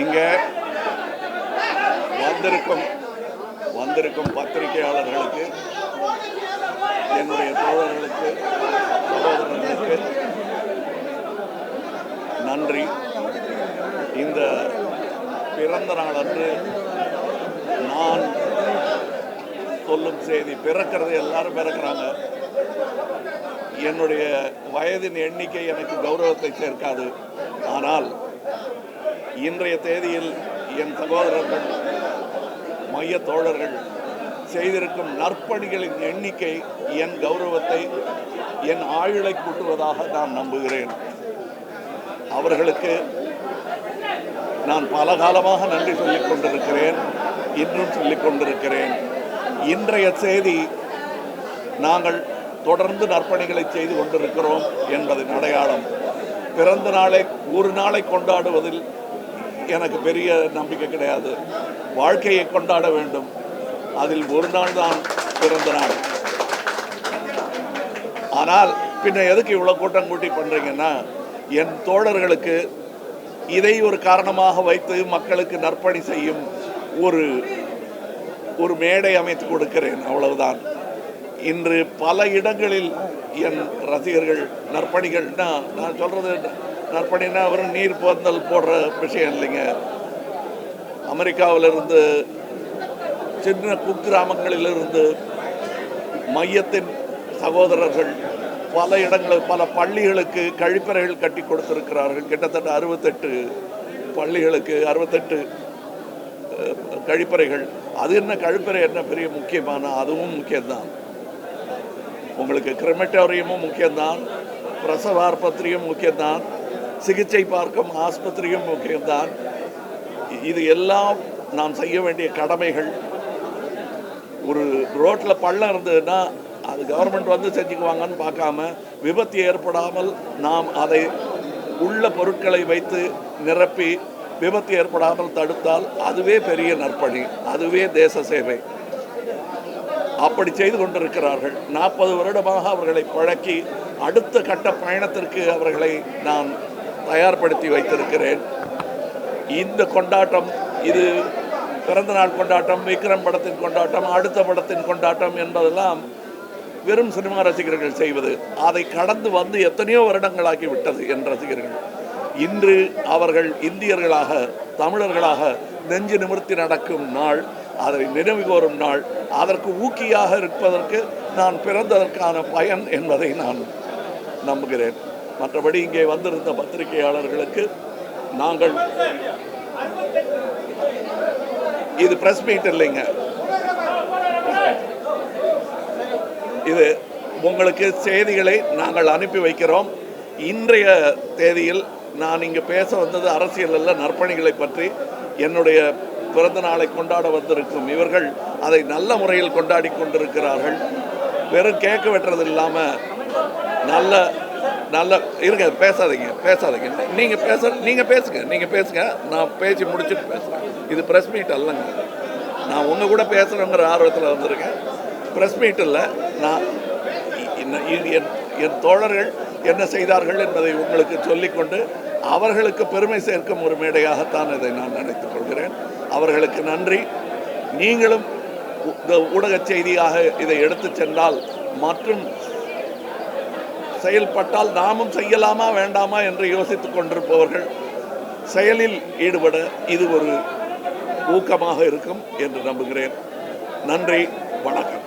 இங்கே வந்திருக்கும் பத்திரிகையாளர்களுக்கு, என்னுடைய தோழர்களுக்கு, சகோதரர்களுக்கு நன்றி. இந்த பிறந்த நாள் அன்று நான் சொல்லும் செய்தி, பிறக்கிறது எல்லாரும் பிறக்கிறாங்க. என்னுடைய வயதின் எண்ணிக்கை எனக்கு கௌரவத்தை சேர்க்காது. ஆனால் இன்றைய தேதியில் என் சகோதரர்கள், மைய தோழர்கள் செய்திருக்கும் நற்பணிகளின் எண்ணிக்கை என் கௌரவத்தை, என் ஆயுளை கூட்டுவதாக நான் நம்புகிறேன். அவர்களுக்கு நான் பல காலமாக நன்றி சொல்லிக் கொண்டிருக்கிறேன், இன்றும் சொல்லிக் கொண்டிருக்கிறேன். இன்றைய செய்தி நாங்கள் தொடர்ந்து நற்பணிகளை செய்து கொண்டிருக்கிறோம் என்பதன் அடையாளம். பிறந்த நாளை ஒரு நாளை கொண்டாடுவதில் எனக்கு பெரிய நம்பிக்கை கிடையாது. வாழ்க்கையை கொண்டாட வேண்டும். அதில் ஒரு நாள் தான் பிறந்த நாள். ஆனால் பின்ன எதுக்கு இவ்வளோ கூட்டம் கூட்டி பண்ணுறீங்கன்னா, என் தோழர்களுக்கு இதை ஒரு காரணமாக வைத்து மக்களுக்கு நற்பணி செய்யும் ஒரு மேடை அமைத்து கொடுக்கிறேன், அவ்வளவுதான். இன்று பல இடங்களில் என் ரசிகர்கள் நற்பணிகள்னா, நான் சொல்கிறது நற்பணினா வெறும் நீர் பந்தல் போடுற விஷயம் இல்லைங்க. அமெரிக்காவிலிருந்து, சின்ன குக்கிராமங்களிலிருந்து மையத்தின் சகோதரர்கள் பல இடங்கள், பல பள்ளிகளுக்கு கழிப்பறைகள் கட்டி கொடுத்திருக்கிறார்கள். கிட்டத்தட்ட 68 பள்ளிகளுக்கு 68 கழிப்பறைகள். அது என்ன கழிப்பறை என்ன பெரிய முக்கியமான, அதுவும் முக்கியம்தான். உங்களுக்கு கிரெமட்டோரியமும் முக்கியம்தான், பிரசவ ஆஸ்பத்திரியும் முக்கியம்தான், சிகிச்சை பார்க்கும் ஆஸ்பத்திரியும் முக்கியம்தான். இது எல்லாம் நாம் செய்ய வேண்டிய கடமைகள். ஒரு ரோட்டில் பள்ளம் இருந்ததுன்னா அது கவர்மெண்ட் வந்து செஞ்சுக்குவாங்கன்னு பார்க்காம, விபத்து ஏற்படாமல் நாம் அதை உள்ள பொருட்களை வைத்து நிரப்பி விபத்து ஏற்படாமல் தடுத்தால் அதுவே பெரிய நற்பணி, அதுவே தேச சேவை. அப்படி செய்து கொண்டிருக்கிறார்கள். 40 வருடமாக அவர்களை பழக்கி அடுத்த கட்ட பயணத்திற்கு அவர்களை நான் தயார்படுத்தி வைத்திருக்கிறேன். இந்த கொண்டாட்டம், இது பிறந்தநாள் கொண்டாட்டம், விக்ரம் படத்தின் கொண்டாட்டம், அடுத்த படத்தின் கொண்டாட்டம் என்பதெல்லாம் வெறும் சினிமா ரசிகர்கள் செய்வது. அதை கடந்து வந்து எத்தனையோ வருடங்களாகி விட்டது என் ரசிகர்கள். இன்று அவர்கள் இந்தியர்களாக, தமிழர்களாக நெஞ்சு நிமிர்த்தி நடக்கும் நாள், அதை நினைவு கோரும் நாள். அதற்கு ஊக்கியாக இருப்பதற்கு நான் பிறந்ததற்கான பயன் என்பதை நான் நம்புகிறேன். மற்றபடி இங்கே வந்திருந்த பத்திரிகையாளர்களுக்கு நாங்கள், இது பிரஸ் மீட் இல்லைங்க, இது உங்களுக்கு செய்திகளை நாங்கள் அனுப்பி வைக்கிறோம். இன்றைய தேதியில் நான் இங்கே பேச வந்தது அரசியல் அல்ல, நற்பணிகளை பற்றி. என்னுடைய பிறந்த நாளை கொண்டாட வந்திருக்கும் இவர்கள் அதை நல்ல முறையில் கொண்டாடி கொண்டிருக்கிறார்கள். வெறும் கேக்கு வெட்டுறது இல்லாமல் நல்ல நல்ல இருங்க, பேசாதீங்க. நீங்கள் பேசுங்க. நான் பேசி முடிச்சுட்டு பேசுகிறேன். இது ப்ரெஸ் மீட் அல்லங்க. நான் உங்கள் கூட பேசுகிறேங்கிற ஆர்வத்தில் வந்திருக்கேன். ப்ரெஸ் மீட் இல்லை. நான் என் தோழர்கள் என்ன செய்தார்கள் என்பதை உங்களுக்கு சொல்லிக்கொண்டு அவர்களுக்கு பெருமை சேர்க்கும் ஒரு மேடையாகத்தான் இதை நான் நினைத்துக் கொள்கிறேன். அவர்களுக்கு நன்றி. நீங்களும் இந்த ஊடக செய்தியாக இதை எடுத்து சென்றால் மற்றும் செயல்பட்டால் நாமும் செய்யலாமா வேண்டாமா என்று யோசித்துக் கொண்டிருப்பவர்கள் செயலில் ஈடுபட இது ஒரு ஊக்கமாக இருக்கும் என்று நம்புகிறேன். நன்றி, வணக்கம்.